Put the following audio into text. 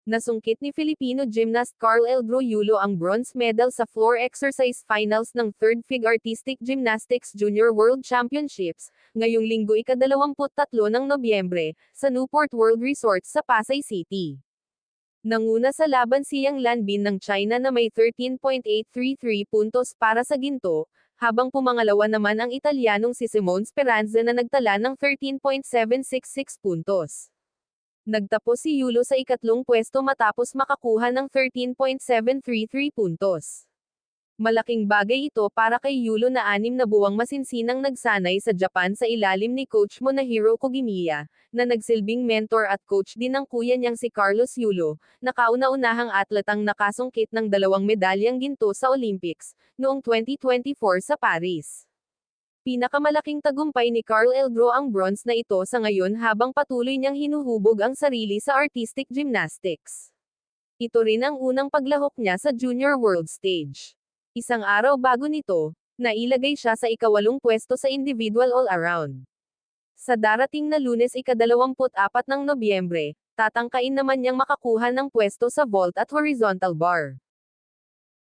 Nasungkit ni Filipino gymnast Carl Eldro Yulo ang bronze medal sa floor exercise finals ng 3rd FIG Artistic Gymnastics Junior World Championships, ngayong linggo ika-23 ng Nobyembre, sa Newport World Resort sa Pasay City. Nanguna sa laban si Yang Lanbin ng China na may 13.833 puntos para sa ginto, habang pumangalawa naman ang Italianong si Simone Speranza na nagtala ng 13.766 puntos. Nagtapos si Yulo sa ikatlong pwesto matapos makakuha ng 13.733 puntos. Malaking bagay ito para kay Yulo na 6 na buwang masinsinang nagsanay sa Japan sa ilalim ni Coach Monohiro Kogimiya, na nagsilbing mentor at coach din ng kuya niyang si Carlos Yulo, na kauna-unahang atletang nakasungkit ng 2 medalyang ginto sa Olympics, noong 2024 sa Paris. Pinakamalaking tagumpay ni Carl Eldro ang bronze na ito sa ngayon habang patuloy niyang hinuhubog ang sarili sa artistic gymnastics. Ito rin ang unang paglahok niya sa Junior World Stage. Isang araw bago nito, nailagay siya sa ika-8 pwesto sa individual all-around. Sa darating na Lunes ika-24 ng Nobyembre, tatangkain naman niyang makakuha ng pwesto sa vault at horizontal bar.